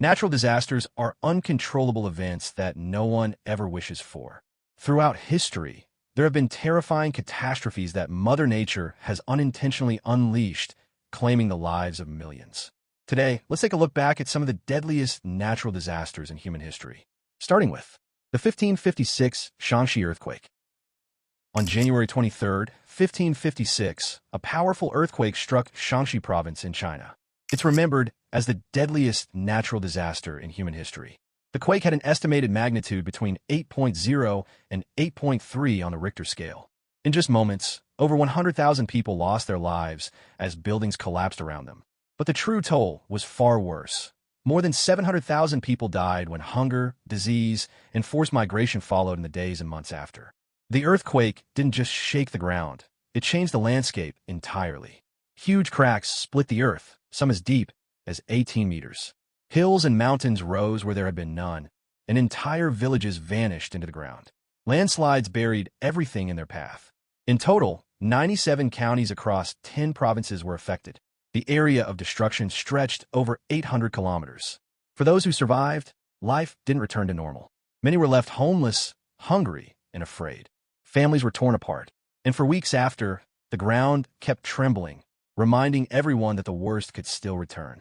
Natural disasters are uncontrollable events that no one ever wishes for. Throughout history, there have been terrifying catastrophes that Mother Nature has unintentionally unleashed, claiming the lives of millions. Today, let's take a look back at some of the deadliest natural disasters in human history, starting with the 1556 Shaanxi earthquake. On January 23, 1556, a powerful earthquake struck Shaanxi province in China. It's remembered as the deadliest natural disaster in human history. The quake had an estimated magnitude between 8.0 and 8.3 on the Richter scale. In just moments, over 100,000 people lost their lives as buildings collapsed around them. But the true toll was far worse. More than 700,000 people died when hunger, disease, and forced migration followed in the days and months after. The earthquake didn't just shake the ground, it changed the landscape entirely. Huge cracks split the earth, some as deep as 18 meters. Hills and mountains rose where there had been none, and entire villages vanished into the ground. Landslides buried everything in their path. In total, 97 counties across 10 provinces were affected. The area of destruction stretched over 800 kilometers. For those who survived, life didn't return to normal. Many were left homeless, hungry, and afraid. Families were torn apart, and for weeks after, the ground kept trembling, reminding everyone that the worst could still return.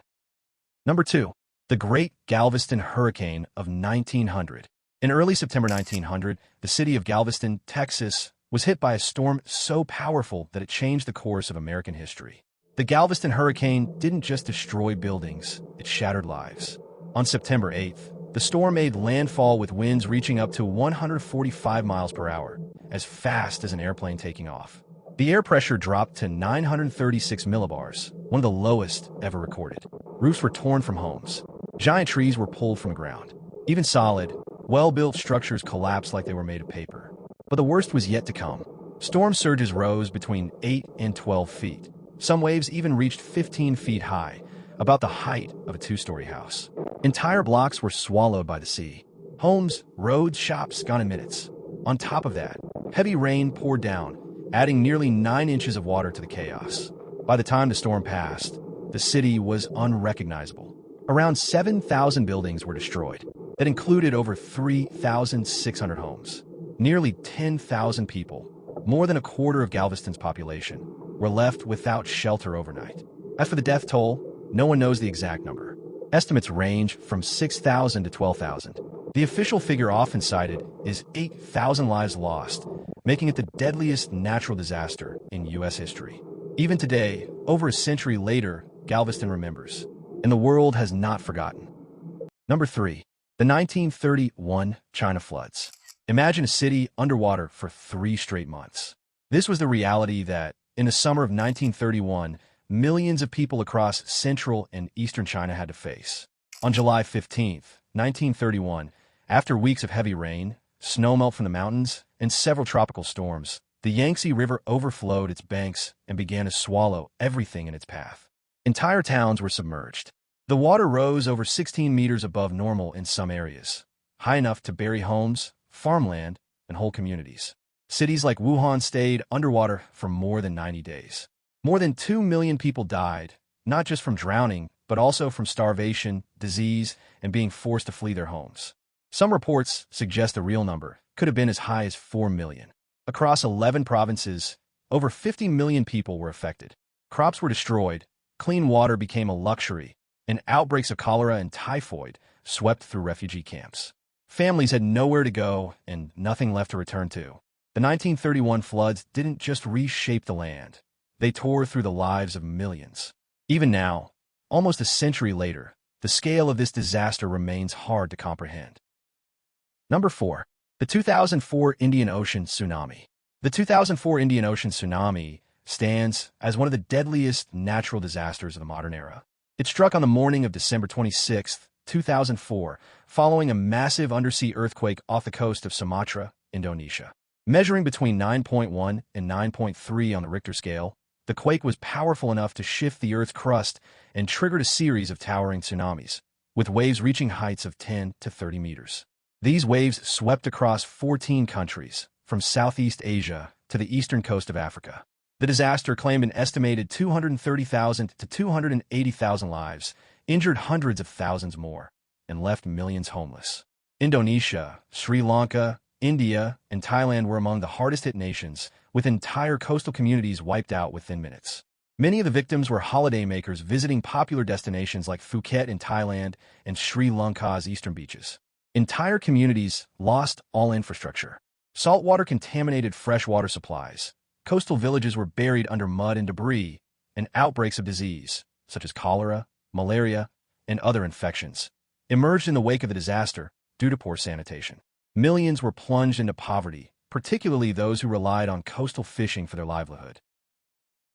Number 2. The Great Galveston Hurricane of 1900. In early September 1900, the city of Galveston, Texas, was hit by a storm so powerful that it changed the course of American history. The Galveston hurricane didn't just destroy buildings, it shattered lives. On September 8th, the storm made landfall with winds reaching up to 145 miles per hour, as fast as an airplane taking off. The air pressure dropped to 936 millibars, one of the lowest ever recorded. Roofs were torn from homes. Giant trees were pulled from the ground. Even solid, well-built structures collapsed like they were made of paper. But the worst was yet to come. Storm surges rose between 8 and 12 feet. Some waves even reached 15 feet high, about the height of a two-story house. Entire blocks were swallowed by the sea. Homes, roads, shops gone in minutes. On top of that, heavy rain poured down, adding nearly 9 inches of water to the chaos. By the time the storm passed, the city was unrecognizable. Around 7,000 buildings were destroyed. That included over 3,600 homes. Nearly 10,000 people, more than a quarter of Galveston's population, were left without shelter overnight. As for the death toll, no one knows the exact number. Estimates range from 6,000 to 12,000. The official figure often cited is 8,000 lives lost, making it the deadliest natural disaster in U.S. history. Even today, over a century later, Galveston remembers, and the world has not forgotten. Number 3. The 1931 China floods. Imagine a city underwater for 3 straight months. This was the reality that, in the summer of 1931, millions of people across central and eastern China had to face. On July 15, 1931, after weeks of heavy rain, snowmelt from the mountains, and several tropical storms, the Yangtze River overflowed its banks and began to swallow everything in its path. Entire towns were submerged. The water rose over 16 meters above normal in some areas, high enough to bury homes, farmland, and whole communities. Cities like Wuhan stayed underwater for more than 90 days. More than 2 million people died, not just from drowning, but also from starvation, disease, and being forced to flee their homes. Some reports suggest the real number could have been as high as 4 million. Across 11 provinces, over 50 million people were affected. Crops were destroyed, clean water became a luxury, and outbreaks of cholera and typhoid swept through refugee camps. Families had nowhere to go and nothing left to return to. The 1931 floods didn't just reshape the land. They tore through the lives of millions. Even now, almost a century later, the scale of this disaster remains hard to comprehend. Number 4. The 2004 Indian Ocean Tsunami. The 2004 Indian Ocean Tsunami stands as one of the deadliest natural disasters of the modern era. It struck on the morning of December 26, 2004, following a massive undersea earthquake off the coast of Sumatra, Indonesia. Measuring between 9.1 and 9.3 on the Richter scale, the quake was powerful enough to shift the Earth's crust and triggered a series of towering tsunamis, with waves reaching heights of 10 to 30 meters. These waves swept across 14 countries, from Southeast Asia to the eastern coast of Africa. The disaster claimed an estimated 230,000 to 280,000 lives, injured hundreds of thousands more. and left millions homeless. Indonesia, Sri Lanka, India, and Thailand were among the hardest-hit nations, with entire coastal communities wiped out within minutes. Many of the victims were holidaymakers visiting popular destinations like Phuket in Thailand and Sri Lanka's eastern beaches. Entire communities lost all infrastructure. Saltwater contaminated freshwater supplies. Coastal villages were buried under mud and debris, and outbreaks of disease, such as cholera, malaria, and other infections, emerged in the wake of the disaster due to poor sanitation. Millions were plunged into poverty, particularly those who relied on coastal fishing for their livelihood.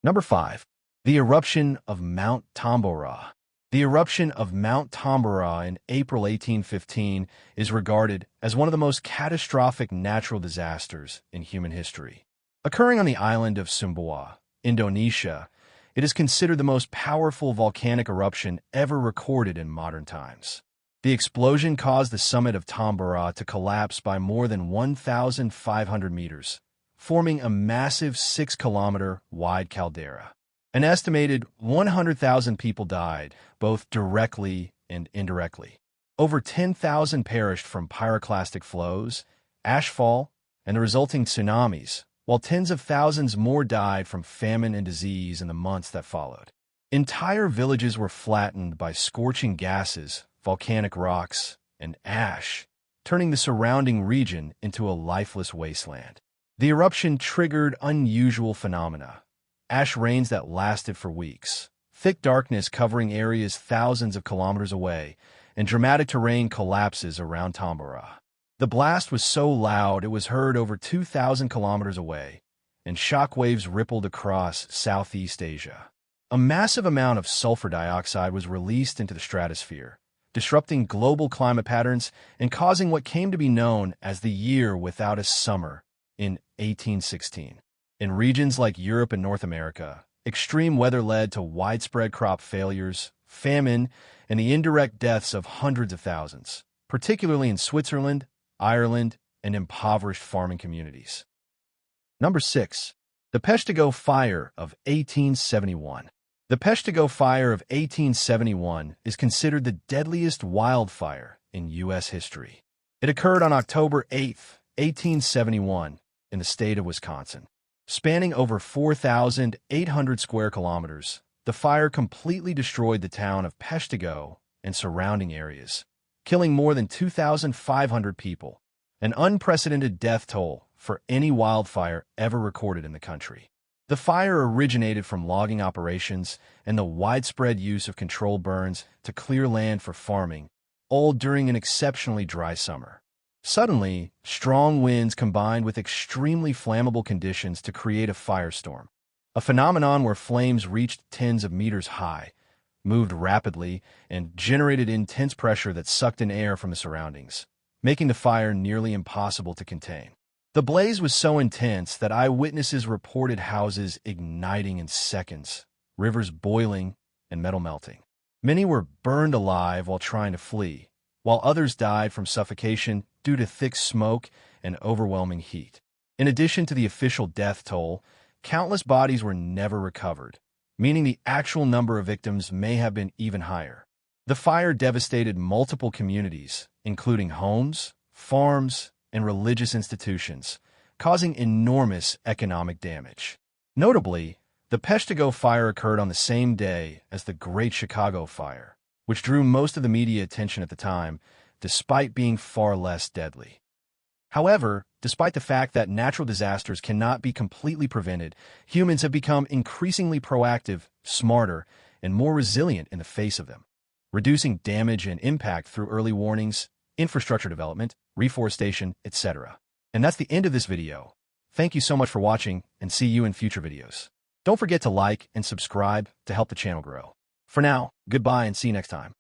Number 5. The eruption of Mount Tambora. The eruption of Mount Tambora in April 1815 is regarded as one of the most catastrophic natural disasters in human history. Occurring on the island of Sumbawa, Indonesia, it is considered the most powerful volcanic eruption ever recorded in modern times. The explosion caused the summit of Tambora to collapse by more than 1,500 meters, forming a massive 6-kilometer wide caldera. An estimated 100,000 people died, both directly and indirectly. Over 10,000 perished from pyroclastic flows, ashfall, and the resulting tsunamis, while tens of thousands more died from famine and disease in the months that followed. Entire villages were flattened by scorching gases, volcanic rocks, and ash, turning the surrounding region into a lifeless wasteland. The eruption triggered unusual phenomena. Ash rains that lasted for weeks, thick darkness covering areas thousands of kilometers away, and dramatic terrain collapses around Tambora. The blast was so loud it was heard over 2,000 kilometers away, and shockwaves rippled across Southeast Asia. A massive amount of sulfur dioxide was released into the stratosphere, disrupting global climate patterns and causing what came to be known as the Year Without a Summer in 1816. In regions like Europe and North America, extreme weather led to widespread crop failures, famine, and the indirect deaths of hundreds of thousands, particularly in Switzerland, Ireland, and impoverished farming communities. Number 6. The Peshtigo Fire of 1871. The Peshtigo Fire of 1871 is considered the deadliest wildfire in U.S. history. It occurred on October 8, 1871, in the state of Wisconsin. Spanning over 4,800 square kilometers, the fire completely destroyed the town of Peshtigo and surrounding areas, killing more than 2,500 people, an unprecedented death toll for any wildfire ever recorded in the country. The fire originated from logging operations and the widespread use of controlled burns to clear land for farming, all during an exceptionally dry summer. Suddenly, strong winds combined with extremely flammable conditions to create a firestorm, a phenomenon where flames reached tens of meters high, moved rapidly, and generated intense pressure that sucked in air from the surroundings, making the fire nearly impossible to contain. The blaze was so intense that eyewitnesses reported houses igniting in seconds, rivers boiling, and metal melting. Many were burned alive while trying to flee, while others died from suffocation due to thick smoke and overwhelming heat. In addition to the official death toll, countless bodies were never recovered, meaning the actual number of victims may have been even higher. The fire devastated multiple communities, including homes, farms, and religious institutions, causing enormous economic damage. Notably, the Peshtigo Fire occurred on the same day as the Great Chicago Fire, which drew most of the media attention at the time, despite being far less deadly. However, despite the fact that natural disasters cannot be completely prevented, humans have become increasingly proactive, smarter, and more resilient in the face of them, reducing damage and impact through early warnings, infrastructure development, reforestation, etc. And that's the end of this video. Thank you so much for watching, and see you in future videos. Don't forget to like and subscribe to help the channel grow. For now, goodbye and see you next time.